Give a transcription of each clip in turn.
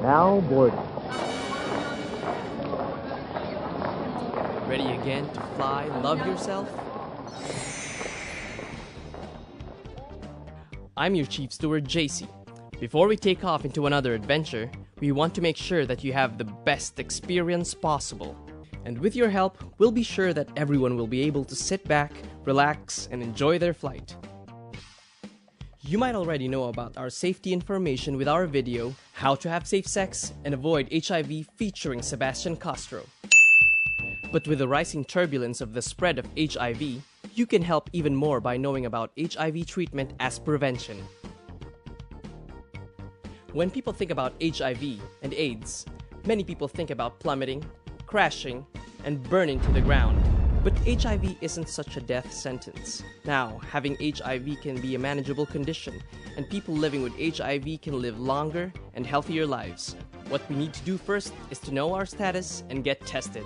Now boarding. Ready again to fly, love yourself? I'm your Chief Steward, JC. Before we take off into another adventure, we want to make sure that you have the best experience possible. And with your help, we'll be sure that everyone will be able to sit back, relax, and enjoy their flight. You might already know about our safety information with our video, How to Have Safe Sex and Avoid HIV featuring Sebastian Castro. But with the rising turbulence of the spread of HIV, you can help even more by knowing about HIV treatment as prevention. When people think about HIV and AIDS, many people think about plummeting, crashing, and burning to the ground. But HIV isn't such a death sentence. Now, having HIV can be a manageable condition, and people living with HIV can live longer and healthier lives. What we need to do first is to know our status and get tested.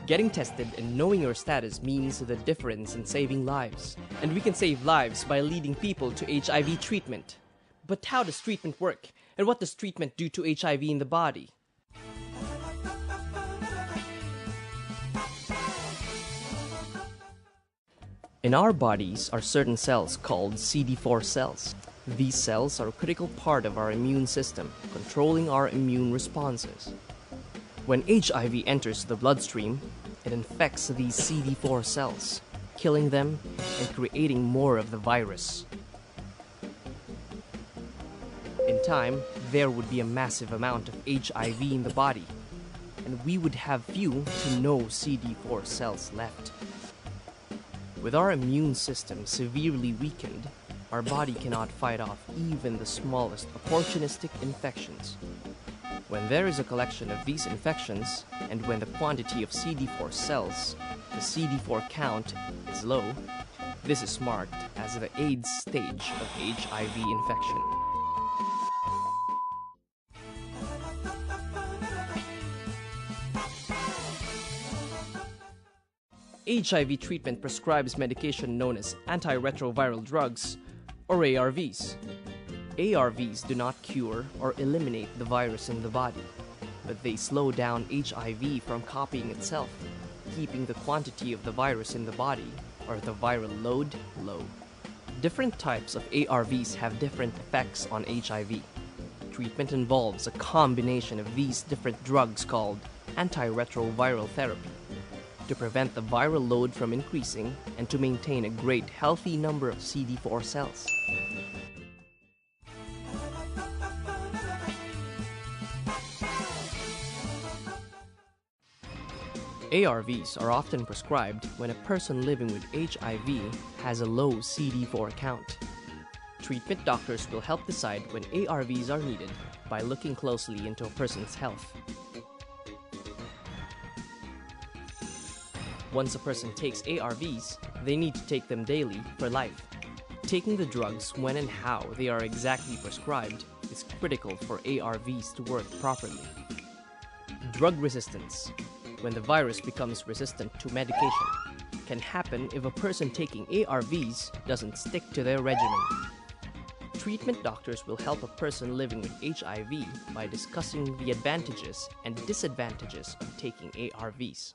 Getting tested and knowing your status means the difference in saving lives. And we can save lives by leading people to HIV treatment. But how does treatment work? And what does treatment do to HIV in the body? In our bodies are certain cells called CD4 cells. These cells are a critical part of our immune system, controlling our immune responses. When HIV enters the bloodstream, it infects these CD4 cells, killing them and creating more of the virus. In time, there would be a massive amount of HIV in the body, and we would have few to no CD4 cells left. With our immune system severely weakened, our body cannot fight off even the smallest opportunistic infections. When there is a collection of these infections, and when the quantity of CD4 cells, the CD4 count, is low, this is marked as the AIDS stage of HIV infection. HIV treatment prescribes medication known as antiretroviral drugs, or ARVs. ARVs do not cure or eliminate the virus in the body, but they slow down HIV from copying itself, keeping the quantity of the virus in the body, or the viral load, low. Different types of ARVs have different effects on HIV. Treatment involves a combination of these different drugs called antiretroviral therapy, to prevent the viral load from increasing and to maintain a great healthy number of CD4 cells. ARVs are often prescribed when a person living with HIV has a low CD4 count. Treatment doctors will help decide when ARVs are needed by looking closely into a person's health. Once a person takes ARVs, they need to take them daily for life. Taking the drugs when and how they are exactly prescribed is critical for ARVs to work properly. Drug resistance, when the virus becomes resistant to medication, can happen if a person taking ARVs doesn't stick to their regimen. Treatment doctors will help a person living with HIV by discussing the advantages and disadvantages of taking ARVs.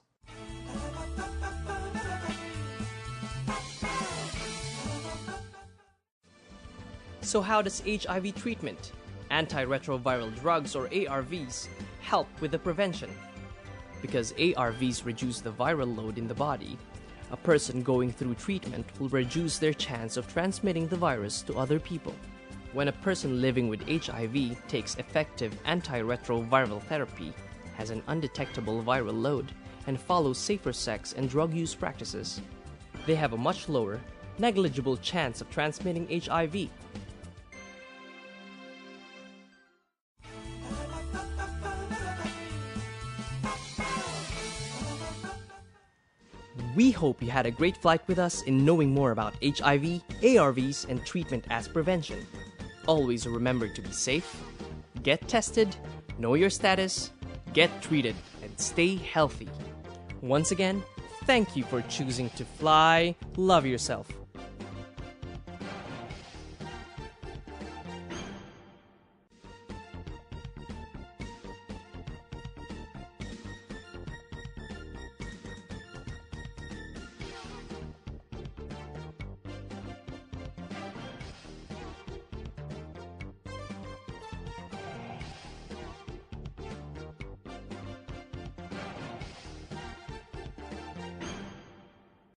So how does HIV treatment, antiretroviral drugs or ARVs, help with the prevention? Because ARVs reduce the viral load in the body, a person going through treatment will reduce their chance of transmitting the virus to other people. When a person living with HIV takes effective antiretroviral therapy, has an undetectable viral load, and follows safer sex and drug use practices, they have a much lower, negligible chance of transmitting HIV. We hope you had a great flight with us in knowing more about HIV, ARVs, and treatment as prevention. Always remember to be safe, get tested, know your status, get treated, and stay healthy. Once again, thank you for choosing to fly, love yourself.